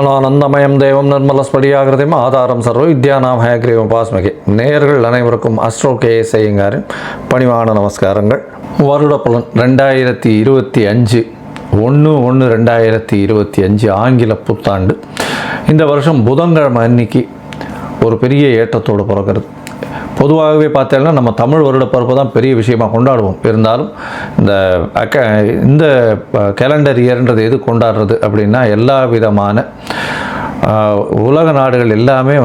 ஞானானந்தமயம் தேவம் நிர்மலஸ்படியாகிருதையும் ஆதாரம் சர்வ வித்யானாம் ஹயக்ரீவம் பாஸ்மகே. நேயர்கள் அனைவருக்கும் அஸ்ட்ரோ கேஎஸ் ஐயங்காரின் பணிவான நமஸ்காரங்கள். வருட பலன் 2025 1/1/2025 ஆங்கில புத்தாண்டு. இந்த வருஷம் புதன்கிழமை அன்னைக்கு ஒரு பெரிய ஏற்றத்தோடு பிறக்கிறது. பொதுவாகவே பார்த்தீங்கன்னா நம்ம தமிழ் வருட பிறப்பு தான் பெரிய விஷயமாக கொண்டாடுவோம். இருந்தாலும் இந்த கேலண்டர் இயர்ன்றது எது கொண்டாடுறது அப்படின்னா, எல்லா விதமான உலக நாடுகள் எல்லாமே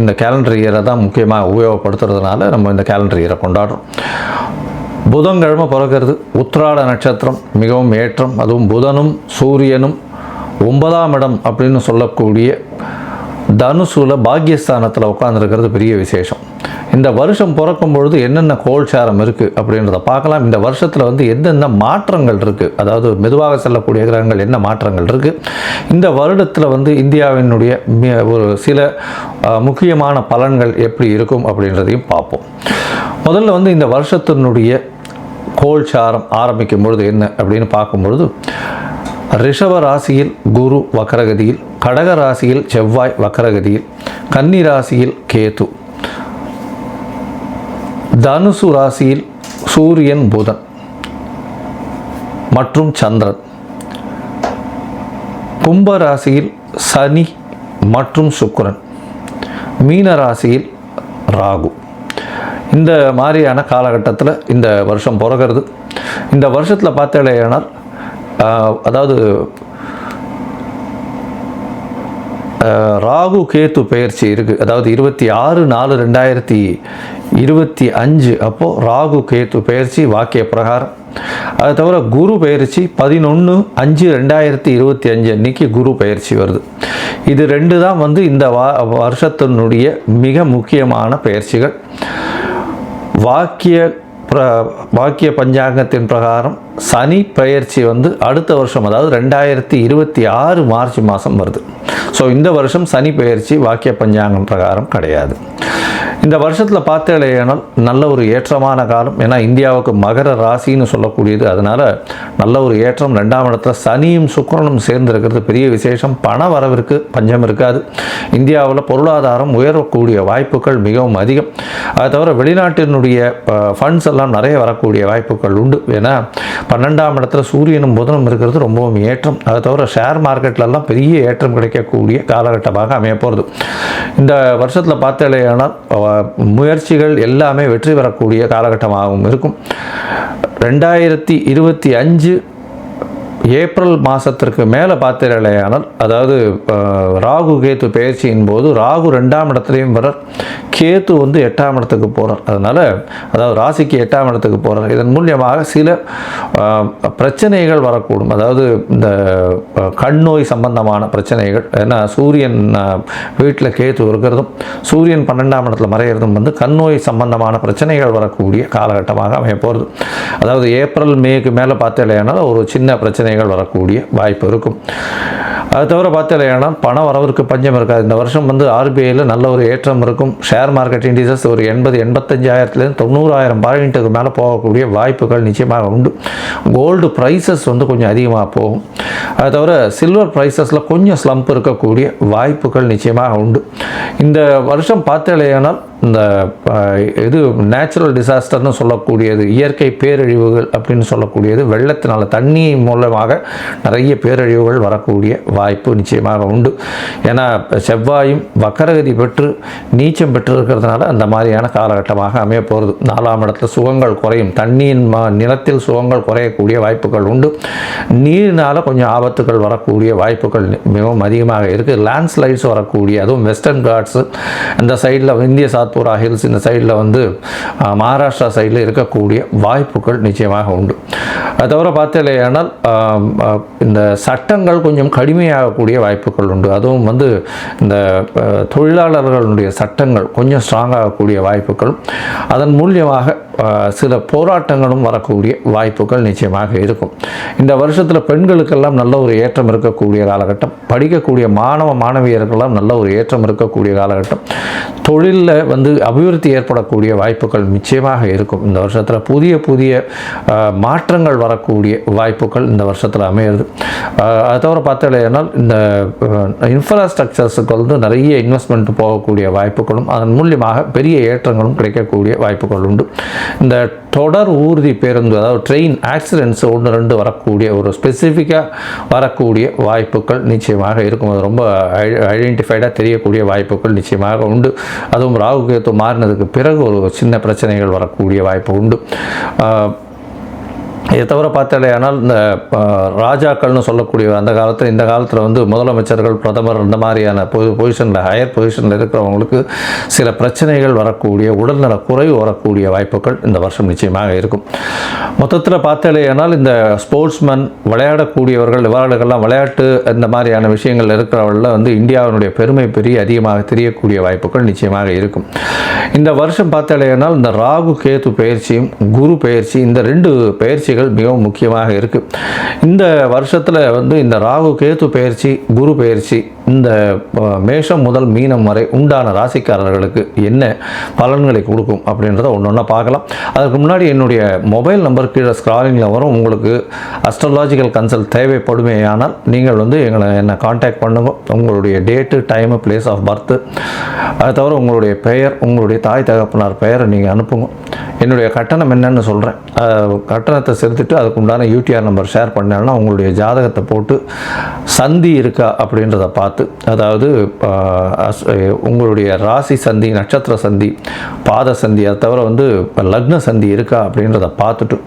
இந்த கேலண்டர் இயரை தான் முக்கியமாக உபயோகப்படுத்துறதுனால நம்ம இந்த கேலண்டர் இயரை கொண்டாடுறோம். புதன்கிழமை பிறக்கிறது. உத்திராட நட்சத்திரம் மிகவும் ஏற்றம். அதுவும் புதனும் சூரியனும் 9ஆம் இடம் அப்படின்னு சொல்லக்கூடிய தனுசுல பாக்யஸ்தானத்தில் உட்காந்துருக்கிறது பெரிய விசேஷம். இந்த வருஷம் பிறக்கும் பொழுது என்னென்ன கோல்சாரம் இருக்குது அப்படின்றத பார்க்கலாம். இந்த வருஷத்தில் எந்தெந்த மாற்றங்கள் இருக்குது, அதாவது மெதுவாக செல்லக்கூடிய கிரகங்கள் என்ன மாற்றங்கள் இருக்குது, இந்த வருடத்தில் இந்தியாவினுடைய ஒரு சில முக்கியமான பலன்கள் எப்படி இருக்கும் அப்படின்றதையும் பார்ப்போம். முதல்ல இந்த வருஷத்தினுடைய கோல்சாரம் ஆரம்பிக்கும் பொழுது என்ன அப்படின்னு பார்க்கும்பொழுது, ரிஷப ராசியில் குரு வக்கரகதியில், கடக ராசியில் செவ்வாய் வக்கரகதியில், கன்னி ராசியில் கேது, தனுசு ராசியில் சூரியன் புதன் மற்றும் சந்திரன், கும்ப ராசியில் சனி மற்றும் சுக்கிரன், மீன ராசியில் ராகு. இந்த மாதிரியான காலகட்டத்தில் இந்த வருஷம் பிறக்கிறது. இந்த வருஷத்தில் பார்த்தேனால் அதாவது ராகு கேத்து பெயர்ச்சி இருக்குது. அதாவது 26/4/2025 அப்போது ராகு கேத்து பெயர்ச்சி வாக்கிய பிரகாரம். அது தவிர குரு பெயர்ச்சி 11/5/2025 அன்னைக்கு குரு பெயர்ச்சி வருது. இது ரெண்டு தான் இந்த வருஷத்தினுடைய மிக முக்கியமான பெயர்ச்சிகள். வாக்கிய பஞ்சாங்கத்தின் பிரகாரம் சனி பெயர்ச்சி அடுத்த வருஷம், அதாவது 2026 மார்ச் மாதம் வருது. ஸோ இந்த வருஷம் சனி பெயர்ச்சி வாக்கிய பஞ்சாங்கம் பிரகாரம் கிடையாது. இந்த வருஷத்தில் பார்த்தேனால் நல்ல ஒரு ஏற்றமான காலம். ஏன்னா இந்தியாவுக்கு மகர ராசின்னு சொல்லக்கூடியது, அதனால் நல்ல ஒரு ஏற்றம். 2ஆம் இடத்துல சனியும் சுக்கிரனும் சேர்ந்திருக்கிறது பெரிய விசேஷம். பண வரவிற்கு பஞ்சம் இருக்காது. இந்தியாவில் பொருளாதாரம் உயரக்கூடிய வாய்ப்புகள் மிகவும் அதிகம். அது தவிர வெளிநாட்டினுடைய ஃபண்ட்ஸ் எல்லாம் நிறைய வரக்கூடிய வாய்ப்புகள் உண்டு. ஏன்னா 12ஆம் இடத்துல சூரியனும் புதனும் இருக்கிறது ரொம்பவும் ஏற்றம். அது தவிர ஷேர் மார்க்கெட்லலாம் பெரிய ஏற்றம் கிடைக்கக்கூடிய காலகட்டமாக அமைய போகிறது. இந்த வருஷத்தில் பார்த்தேனால் முயற்சிகள் எல்லாமே வெற்றி பெறக்கூடிய காலகட்டமாகவும் இருக்கும். 2025 ஏப்ரல் மாதத்திற்கு மேலே பார்த்தீர்களேயானால், அதாவது ராகு கேத்து பெயர்ச்சியின் போது ராகு 2ஆம் இடத்துலையும் வரார், கேத்து 8ஆம் இடத்துக்கு போகிறார். அதனால் அதாவது ராசிக்கு 8ஆம் இடத்துக்கு போகிறார். இதன் மூலியமாக சில பிரச்சனைகள் வரக்கூடும். அதாவது இந்த கண் நோய் சம்பந்தமான பிரச்சனைகள். ஏன்னா சூரியன் வீட்டில் கேத்து இருக்கிறதும் சூரியன் 12ஆம் இடத்துல மறைகிறதும் கண் நோய் சம்பந்தமான பிரச்சனைகள் வரக்கூடிய காலகட்டமாக அமைய போகிறது. அதாவது ஏப்ரல் மேக்கு மேலே பார்த்தீங்களேனால் ஒரு சின்ன பிரச்சனைகள் வரக்கூடிய வாய்ப்பு இருக்கும். அது தவிர பார்த்தீங்கன்னா பண வரவிற்கு பஞ்சம் இருக்காது. இந்த வருஷம் ஆர்பிஐயில் நல்ல ஒரு ஏற்றம் இருக்கும். ஷேர் மார்க்கெட் இண்டிசஸ் ஒரு 80-85,000 90,000 பாயிண்ட்டுக்கு மேலே போகக்கூடிய வாய்ப்புகள் நிச்சயமாக உண்டு. கோல்டு ப்ரைஸஸ் கொஞ்சம் அதிகமாக போகும். அது தவிர சில்வர் ப்ரைஸஸில் கொஞ்சம் ஸ்லம்ப் இருக்கக்கூடிய வாய்ப்புகள் நிச்சயமாக உண்டு. இந்த வருஷம் பார்த்தீங்கன்னா இந்த இது நேச்சுரல் டிசாஸ்டர்னு சொல்லக்கூடியது, இயற்கை பேரழிவுகள் அப்படின்னு சொல்லக்கூடியது, வெள்ளத்தினால தண்ணி மூலமாக நிறைய பேரழிவுகள் வரக்கூடிய வாய்ப்பு நிச்சயமாக உண்டு. ஏன்னா செவ்வாயும் வக்கரகதி பெற்று நீச்சம் பெற்று இருக்கிறதுனால அந்த மாதிரியான காலகட்டமாக அமைய போகிறது. 4ஆம் இடத்துல சுகங்கள் குறையும். தண்ணியின் நிலத்தில் சுகங்கள் குறையக்கூடிய வாய்ப்புகள் உண்டு. நீரினால் கொஞ்சம் ஆபத்துகள் வரக்கூடிய வாய்ப்புகள் மிகவும் அதிகமாக இருக்குது. லேண்ட்ஸ்லைட்ஸ் வரக்கூடிய, அதுவும் வெஸ்டர்ன் காட்ஸு அந்த சைடில் இந்திய சாத்பூரா ஹில்ஸ் இந்த சைடில் மகாராஷ்டிரா சைடில் இருக்கக்கூடிய வாய்ப்புகள் நிச்சயமாக உண்டு. அது தவிர பார்த்தீங்கன்னா இந்த சட்டங்கள் கொஞ்சம் கடுமையாகக்கூடிய வாய்ப்புகள் உண்டு. அதுவும் இந்த தொழிலாளர்களுடைய சட்டங்கள் கொஞ்சம் ஸ்ட்ராங்காகக்கூடிய வாய்ப்புகளும், அதன் மூலியமாக சில போராட்டங்களும் வரக்கூடிய வாய்ப்புகள் நிச்சயமாக இருக்கும். இந்த வருஷத்தில் பெண்களுக்கெல்லாம் நல்ல ஒரு ஏற்றம் இருக்கக்கூடிய காலகட்டம். படிக்கக்கூடிய மாணவ மாணவியர்களெல்லாம் நல்ல ஒரு ஏற்றம் இருக்கக்கூடிய காலகட்டம். தொழிலில் அபிவிருத்தி ஏற்படக்கூடிய வாய்ப்புகள் நிச்சயமாக இருக்கும். இந்த வருஷத்தில் புதிய புதிய மாற்றங்கள் வரக்கூடிய வாய்ப்புகள் இந்த வருஷத்தில் அமையிறது. அது தவிர பார்த்தீங்கன்னா பார்த்தாலேனால் இந்த இன்ஃப்ராஸ்ட்ரக்சர்ஸுக்கு வந்து நிறைய இன்வெஸ்ட்மெண்ட் போகக்கூடிய வாய்ப்புகளும் அதன் மூலியமாக பெரிய ஏற்றங்களும் கிடைக்கக்கூடிய வாய்ப்புகள் உண்டு. இந்த தொடர் ஊர்தி பேருந்து, அதாவது ட்ரெயின் ஆக்சிடென்ட்ஸ் 1-2 வரக்கூடிய ஒரு ஸ்பெசிஃபிக்காக வரக்கூடிய வாய்ப்புகள் நிச்சயமாக இருக்கும். அது ரொம்ப ஐடென்டிஃபைடாக தெரியக்கூடிய வாய்ப்புகள் நிச்சயமாக உண்டு. அதுவும் ராகு கேத்து மாறினதுக்கு பிறகு ஒரு சின்ன பிரச்சனைகள் வரக்கூடிய வாய்ப்பு உண்டு. இதை தவிர பார்த்தாலேயானால் இந்த ராஜாக்கள்னு சொல்லக்கூடிய அந்த காலத்தில், இந்த காலத்தில் வந்து முதலமைச்சர்கள், பிரதமர் இந்த மாதிரியான பொசிஷனில், ஹையர் பொசிஷனில் இருக்கிறவங்களுக்கு சில பிரச்சனைகள் வரக்கூடிய, உடல்நல குறைவு வரக்கூடிய வாய்ப்புகள் இந்த வருஷம் நிச்சயமாக இருக்கும். மொத்தத்தில் பார்த்தாலேயானால் இந்த ஸ்போர்ட்ஸ்மேன், விளையாடக்கூடியவர்கள், இவர்களுக்கெல்லாம் விளையாட்டு இந்த மாதிரியான விஷயங்கள் இருக்கிறவர்களில் வந்து இந்தியாவினுடைய பெருமை அதிகமாக தெரியக்கூடிய வாய்ப்புகள் நிச்சயமாக இருக்கும். இந்த வருஷம் பார்த்தாலேயானால் இந்த ராகு கேது பயிற்சியும் குரு பயிற்சி, இந்த 2 பயிற்சிகள் மிகவும் முக்கியமாக இருக்குது. இந்த வருஷத்தில் வந்து இந்த ராகு கேது பயிற்சி, குரு பயிற்சி இந்த மேஷம் முதல் மீனம் வரை உண்டான ராசிக்காரர்களுக்கு என்ன பலன்களை கொடுக்கும் அப்படின்றத ஒன்று பார்க்கலாம். அதுக்கு முன்னாடி என்னுடைய மொபைல் நம்பர் கீழே ஸ்க்ராலிங்கில் வரும். உங்களுக்கு அஸ்ட்ராலாஜிக்கல் கன்சல்ட் தேவைப்படுமேயானால் நீங்கள் வந்து என்னை காண்டாக்ட் பண்ணுங்க. உங்களுடைய date, time, place of birth, அது தவிர உங்களுடைய பெயர், உங்களுடைய தாய் தகப்பனார் பெயரை நீங்கள் அனுப்புங்க. என்னுடைய கட்டணம் என்னன்னு சொல்கிறேன். கட்டணத்தை செலுத்திட்டு அதுக்கு உண்டான யூடிஆர் நம்பர் ஷேர் பண்ணேன்னா உங்களுடைய ஜாதகத்தை போட்டு சந்தி இருக்கா அப்படின்றத பார்த்து, அதாவது உங்களுடைய ராசி சந்தி, நட்சத்திர சந்தி, பாத சந்தி, அதை தவிர வந்து லக்ன சந்தி இருக்கா அப்படின்றத பார்த்துட்டு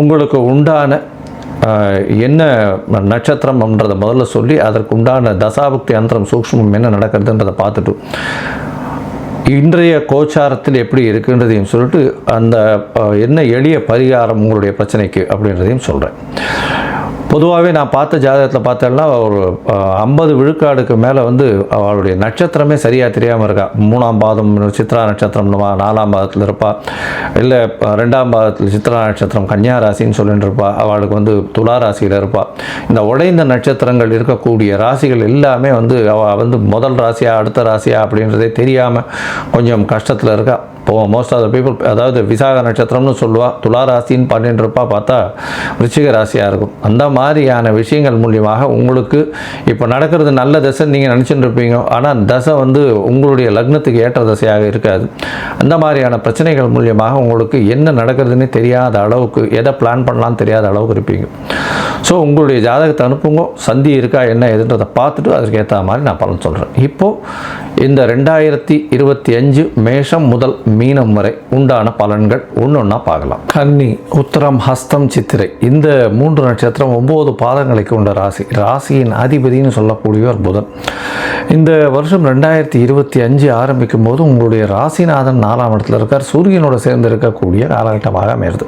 உங்களுக்கு உண்டான என்ன நட்சத்திரம்ன்றதை முதல்ல சொல்லி அதற்கு உண்டான தசாபுக்தி அந்தரம் சூக்ஷ்மம் என்ன நடக்கிறதுன்றதை பார்த்துட்டு இன்றைய கோச்சாரத்தில் எப்படி இருக்குன்றதையும் சொல்லிட்டு அந்த என்ன எளிய பரிகாரம் உங்களுடைய பிரச்சனைக்கு அப்படின்றதையும் சொல்கிறேன். பொதுவாகவே நான் பார்த்த ஜாதகத்தில் பார்த்தேன்னா ஒரு 50 விழுக்காடுக்கு மேலே வந்து அவளுடைய நட்சத்திரமே சரியாக தெரியாமல் இருக்கா. 3ஆம் பாதம் சித்ரா நட்சத்திரம் 4ஆம் பாதத்தில் இருப்பா, இல்லை 2ஆம் பாதத்தில் சித்ரா நட்சத்திரம் கன்னியா ராசின்னு சொல்லிட்டு இருப்பா, அவளுக்கு வந்து துலா ராசியில் இருப்பாள். இந்த உடைந்த நட்சத்திரங்கள் இருக்கக்கூடிய ராசிகள் எல்லாமே வந்து அவள் வந்து முதல் ராசியா அடுத்த ராசியா அப்படின்றதே தெரியாமல் கொஞ்சம் கஷ்டத்தில் இருக்கா. மோஸ்ட் ஆஃப் த பீப்புள், அதாவது விசாக நட்சத்திரம்னு சொல்லுவாள், துலா ராசின்னு பண்ணிட்டு இருப்பா, பார்த்தா விருச்சிக ராசியாக இருக்கும். அந்த மாதிரியான விஷயங்கள் மூலியமாக உங்களுக்கு இப்போ நடக்கிறது நல்ல தசை நீங்கள் நினச்சிட்டு இருப்பீங்க. ஆனால் தசை வந்து உங்களுடைய லக்னத்துக்கு ஏற்ற தசையாக இருக்காது. அந்த மாதிரியான பிரச்சனைகள் மூலியமாக உங்களுக்கு என்ன நடக்கிறதுன்னு தெரியாத அளவுக்கு, எதை பிளான் பண்ணலான்னு தெரியாத அளவுக்கு இருப்பீங்க. ஸோ உங்களுடைய ஜாதகத்தை அனுப்புங்க, சந்தி இருக்கா என்ன எதுன்றதை பார்த்துட்டு அதற்கு ஏற்ற மாதிரி நான் பலன் சொல்கிறேன். இப்போது இந்த 2025 மேஷம் முதல் மீனம் வரை உண்டான பலன்கள் ஒன்றா பார்க்கலாம். கன்னி, உத்தரம், ஹஸ்தம், சித்திரை இந்த 3 நட்சத்திரம் 9 பாதங்களை கொண்ட ராசி. ராசியின் அதிபதினு சொல்லக்கூடியவர் புதன். இந்த வருஷம் 2025 ஆரம்பிக்கும் போது உங்களுடைய ராசிநாதன் 4ஆம் இடத்துல இருக்கார். சூரியனோட சேர்ந்து இருக்கக்கூடிய காலகட்டமாக அமைகிறது.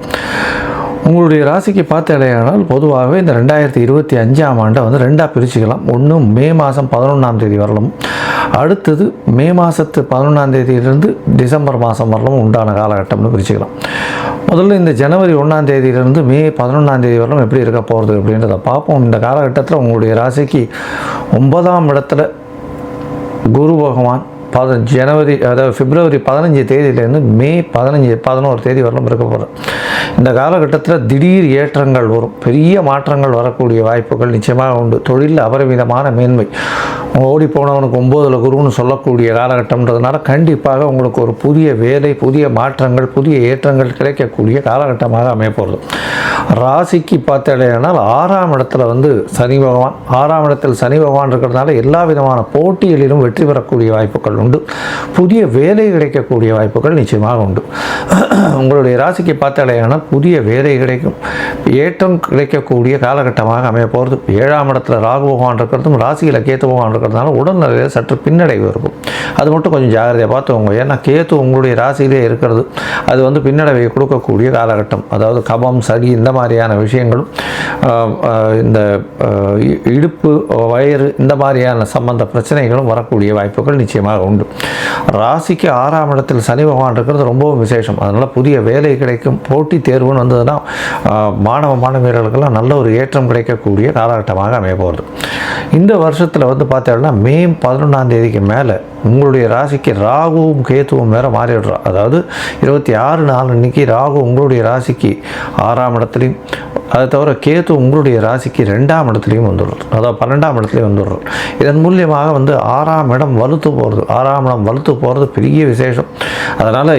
உங்களுடைய ராசிக்கு பார்த்தாலேயானால் பொதுவாகவே இந்த 2025ஆம் ஆண்டை வந்து 2ஆக பிரிச்சுக்கலாம். ஒன்று மே மாதம் 11ஆம் தேதி வரலும், அடுத்தது மே மாதத்து 11ஆம் தேதியிலிருந்து டிசம்பர் மாதம் வரலும் உண்டான காலகட்டம்னு பிரிச்சுக்கலாம். முதல்ல இந்த ஜனவரி 1ஆம் தேதியிலிருந்து மே 11ஆம் தேதி வரலும் எப்படி இருக்க போகிறது அப்படின்றத பார்ப்போம். இந்த காலகட்டத்தில் உங்களுடைய ராசிக்கு 9ஆம் இடத்துல குரு பகவான் ஜனவரி, அதாவது பிப்ரவரி 15 தேதியிலேருந்து மே 11 தேதி வரலும் இருக்க போகிறேன். இந்த காலகட்டத்தில் திடீர் ஏற்றங்கள் வரும், பெரிய மாற்றங்கள் வரக்கூடிய வாய்ப்புகள் நிச்சயமாக உண்டு. தொழிலில் அபரிமிதமான மேன்மை, ஓடி போனவனுக்கு 9ல் குருன்னு சொல்லக்கூடிய காலகட்டம்ன்றதுனால கண்டிப்பாக உங்களுக்கு ஒரு புதிய வேலை, புதிய மாற்றங்கள், புதிய ஏற்றங்கள் கிடைக்கக்கூடிய காலகட்டமாக அமையப்போகிறது. ராசிக்கு பார்த்தாலேனால் 6ஆம் இடத்துல வந்து சனி பகவான், 6ஆம் இடத்தில் சனி பகவான் இருக்கிறதுனால எல்லா விதமான போட்டிகளிலும் வெற்றி பெறக்கூடிய வாய்ப்புகள் உண்டு. புதிய வேலை கிடைக்கக்கூடிய வாய்ப்புகள் நிச்சயமாக உண்டு. உங்களுடைய ராசிக்கு பார்த்தாலேயானால் புதிய வேலை கிடைக்கும், ஏற்றம் கிடைக்கக்கூடிய காலகட்டமாக அமைய போகிறது. 7ஆம் இடத்துல ராகு பகவான் இருக்கிறதும் ராசியில் கேத்து பகவான் இருக்கிறதுனால உடல்நிலையில் சற்று பின்னடைவு இருக்கும். அது மட்டும் கொஞ்சம் ஜாகிரதையாக பார்த்துக்கோங்க. ஏன்னா கேத்து உங்களுடைய ராசியிலே இருக்கிறது, அது வந்து பின்னடைவை கொடுக்கக்கூடிய காலகட்டம். அதாவது கபம், சளி இந்த மாதிரியான விஷயங்களும், இந்த இடுப்பு, வயிறு இந்த மாதிரியான சம்பந்த பிரச்சனைகளும் வரக்கூடிய வாய்ப்புகள் நிச்சயமாக உண்டு. ராசிக்கு 6ஆம் இடத்தில் சனி பகவான் இருக்கிறது ரொம்பவும் விசேஷம். அதனால் புதிய வேலை கிடைக்கும். போட்டி தேர்வுன்னு வந்ததுன்னா மாணவர்களுக்கெல்லாம் நல்ல ஒரு ஏற்றம் கிடைக்கக்கூடிய காலகட்டமாக அமைய போகிறது. இந்த வருஷத்தில் வந்து பார்த்தோம்னா மே 11ஆம் தேதிக்கு மேலே உங்களுடைய ராசிக்கு ராகுவும் கேத்துவும் வேறு மாறிடுறோம். அதாவது 26/4 அன்றைக்கி ராகு உங்களுடைய ராசிக்கு 6ஆம் இடத்துலையும் அதை தவிர கேத்து உங்களுடைய ராசிக்கு 2ஆம் இடத்துலையும் வந்துடுறார், அதாவது 12ஆம் இடத்துலையும் வந்துடுறார். இதன் மூலியமாக வந்து 6ஆம் இடம் வலுத்து போகிறது. 6ஆம் இடம் வலுத்து போகிறது பெரிய விசேஷம். அதனால்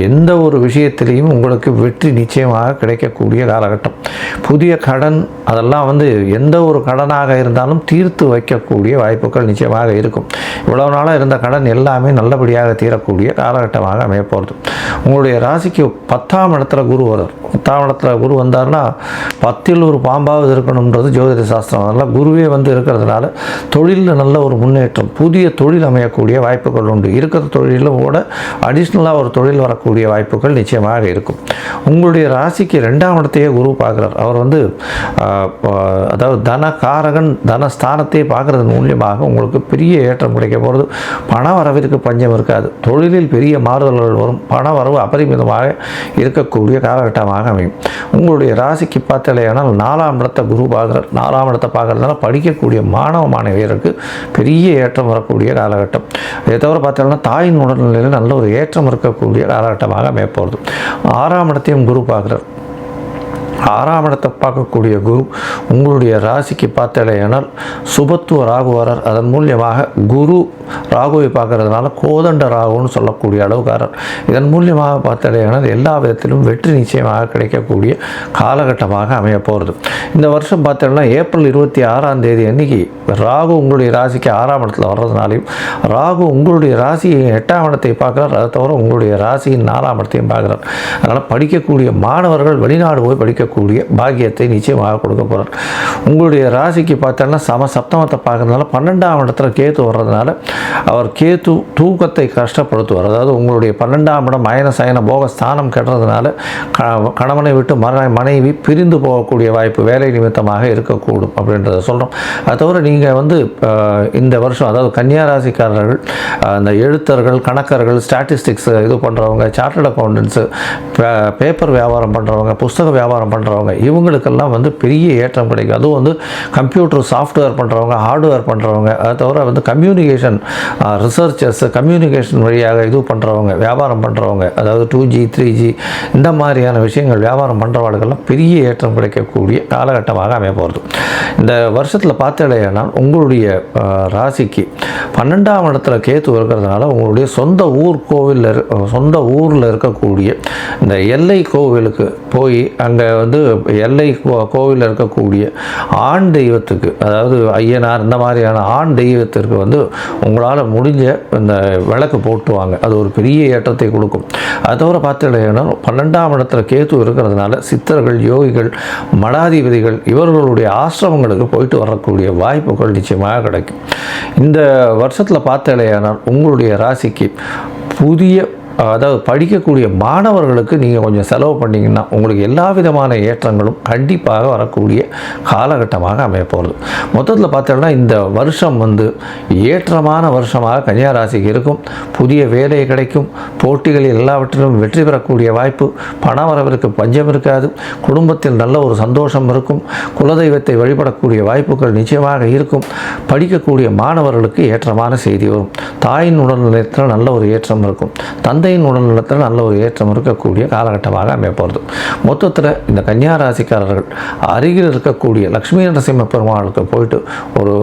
எந்த ஒரு விஷயத்திலையும் உங்களுக்கு வெற்றி நிச்சயமாக கிடைக்கக்கூடிய காலகட்டம். புதிய கடன் அதெல்லாம் வந்து எந்த ஒரு கடனாக இருந்தாலும் தீர்த்து வைக்கக்கூடிய வாய்ப்புகள் நிச்சயமாக இருக்கும். இவ்வளவு நாளாக இருந்த கடன் எல்லாமே நல்லபடியாக தீரக்கூடிய காலகட்டமாக அமைய போகிறது. உங்களுடைய ராசிக்கு 10ஆம் இடத்துல குரு வரும். 10ஆம் இடத்துல குரு வந்தார்னா 10ல் ஒரு பாம்பாவது இருக்கணுன்றது ஜோதிட சாஸ்திரம். அதனால் குருவே வந்து இருக்கிறதுனால தொழிலில் நல்ல ஒரு முன்னேற்றம், புதிய தொழில் அமையக்கூடிய வாய்ப்புகள் உண்டு. இருக்கிற தொழிலும் கூட அடிஷ்னலாக ஒரு தொழில் வரக்கூடிய வாய்ப்புகள் நிச்சயமாக இருக்கும். உங்களுடைய ராசிக்கு 2ஆம் இடத்தையே குரு பார்க்குறார். அவர் வந்து அதாவது தனகாரகன் தனஸ்தானத்தை பார்க்குறது மூலியமாக உங்களுக்கு பெரிய ஏற்றம் கிடைக்க போகிறது. பண வரவிற்கு பஞ்சம் இருக்காது. தொழிலில் பெரிய மாறுதல்கள் வரும். பண வரவு அபரிமிதமாக இருக்கக்கூடிய காலகட்டமாக அமையும். உங்களுடைய ராசிக்கு பார்த்தாலேயானால் 4ஆம் இடத்தை குரு பார்க்குறார். 4ஆம் இடத்தை பார்க்குறதுனால படிக்கக்கூடிய மாணவ மாணவியருக்கு பெரிய ஏற்றம் வரக்கூடிய காலகட்டம். இதை தவிர பார்த்தோம்னா தாயின் உடல்நிலையில் நல்ல ஒரு ஏற்றம் இருக்கக்கூடிய காலகட்டமாக அமைய போகிறது. 6ஆம் இடத்தையும் குரு பார்க்குறார். 6ஆம் இடத்தை பார்க்கக்கூடிய குரு உங்களுடைய ராசிக்கு பார்த்தாலேயானால் சுபத்துவ ராகு வரார். அதன் மூலியமாக குரு ராகுவை பார்க்கறதுனால கோதண்ட ராகுன்னு சொல்லக்கூடிய அளவுக்காரர். இதன் மூலியமாக பார்த்தாலேயானால் எல்லா விதத்திலும் வெற்றி நிச்சயமாக கிடைக்கக்கூடிய காலகட்டமாக அமைய போகிறது. இந்த வருஷம் பார்த்தோம்னா ஏப்ரல் 26ஆம் தேதி அன்னைக்கு ராகு உங்களுடைய ராசிக்கு 6ஆம் இடத்துல வர்றதுனாலையும் ராகு உங்களுடைய ராசியை 8ஆம் இடத்தை பார்க்குறார். அதை தவிர உங்களுடைய ராசியின் 4ஆம் இடத்தையும் பார்க்குறார். அதனால் படிக்கக்கூடிய மாணவர்கள் வெளிநாடு போய் படிக்கக்கூடிய பாக்கியத்தை நிச்சயமாக கொடுக்க போகிறார். உங்களுடைய ராசிக்கு பார்த்தோன்னா சப்தமத்தை பார்க்கறதுனால 12ஆம் இடத்துல கேத்து வர்றதுனால அவர் கேத்து தூக்கத்தை கஷ்டப்படுத்துவார். அதாவது உங்களுடைய 12ஆம் இடம் அயன சயன போக ஸ்தானம் கட்டுறதுனால கணவனை விட்டு மனைவி பிரிந்து போகக்கூடிய வாய்ப்பு வேலை நிமித்தமாக இருக்கக்கூடும் அப்படின்றத சொல்கிறோம். அது தவிர நீங்கள் வந்து இந்த வருஷம் அதாவது கன்னியா ராசிக்காரர்கள் அந்த எழுத்தர்கள் கணக்கர்கள் ஸ்டாட்டிஸ்டிக்ஸ் இது பண்ணுறவங்க சார்ட்டர்ட் அக்கௌண்டன்ஸு பேப்பர் வியாபாரம் பண்ணுறவங்க புஸ்தக வியாபாரம் பண்ணுறவங்க இவங்களுக்கெல்லாம் வந்து பெரிய ஏற்றம் கிடைக்கும். அதுவும் வந்து கம்ப்யூட்டர் சாஃப்ட்வேர் பண்ணுறவங்க ஹார்ட்வேர் பண்ணுறவங்க அதை தவிர வந்து கம்யூனிகேஷன் ரிசர்ச்சர்ஸ் கம்யூனிகேஷன் வழியாக இது பண்ணுறவங்க வியாபாரம் பண்ணுறவங்க அதாவது 2G 3G இந்த மாதிரியான விஷயங்கள் வியாபாரம் பண்ணுறவர்களுக்கெல்லாம் பெரிய ஏற்றம் கிடைக்கக்கூடிய காலகட்டமாக அமைய போகிறது. இந்த வருஷத்தில் பார்த்தாலேனா உங்களுடைய ராசிக்கு 12ஆம் இடத்துல கேத்து இருக்கிறதுனால உங்களுடைய சொந்த ஊரில் இருக்கக்கூடிய இந்த எல்லை கோவிலுக்கு போய் அங்கே வந்து எல்லை கோவிலில் இருக்கக்கூடிய ஆண் தெய்வத்துக்கு அதாவது ஐயனார் இந்த மாதிரியான ஆண் தெய்வத்திற்கு வந்து உங்களால் முடிஞ்ச இந்த விளக்கு போட்டுவாங்க. அது ஒரு பெரிய ஏற்றத்தை கொடுக்கும். அதை தவிர பார்த்துட்டீங்கன்னா 12ஆம் இடத்துல கேத்து இருக்கிறதுனால சித்தர்கள் யோகிகள் மடாதிபதிகள் இவர்களுடைய ஆசிரமங்களுக்கு போயிட்டு வரக்கூடிய வாய்ப்புகள் நிச்சயமாக கிடைக்கும். இந்த வருஷத்தில் பார்த்தாலேயானால் உங்களுடைய ராசிக்கு புதிய அதாவது படிக்கக்கூடிய மாணவர்களுக்கு நீங்கள் கொஞ்சம் செலவு பண்ணிங்கன்னா உங்களுக்கு எல்லா விதமான ஏற்றங்களும் கண்டிப்பாக வரக்கூடிய காலகட்டமாக அமைய போகிறது. மொத்தத்தில் பார்த்தோம்னா இந்த வருஷம் வந்து ஏற்றமான வருஷமாக கன்னியா ராசிக்கு இருக்கும். புதிய வேலை கிடைக்கும். போட்டிகளில் எல்லாவற்றிலும் வெற்றி பெறக்கூடிய வாய்ப்பு. பண வரவிற்கு பஞ்சம் இருக்காது. குடும்பத்தில் நல்ல ஒரு சந்தோஷம் இருக்கும். குலதெய்வத்தை வழிபடக்கூடிய வாய்ப்புகள் நிச்சயமாக இருக்கும். படிக்கக்கூடிய மாணவர்களுக்கு ஏற்றமான செய்தி வரும். தாயின் உடல்நிலையத்தில் நல்ல ஒரு ஏற்றம் இருக்கும். தந்தையின் உடல்நலத்தில் நல்ல ஒரு ஏற்றம் இருக்கக்கூடிய காலகட்டமாக அமைய போகிறது. மொத்தத்தில் இந்த கன்னியா ராசிக்காரர்கள் அருகில் இருக்கக்கூடிய லக்ஷ்மி நரசிம்ம பெருமாளுக்கு போயிட்டு ஒரு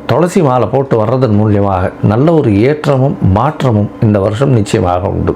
துளசி மாலை போட்டு வர்றதன் மூலியமாக நல்ல ஒரு ஏற்றமும் மாற்றமும் இந்த வருஷம் நிச்சயமாக உண்டு.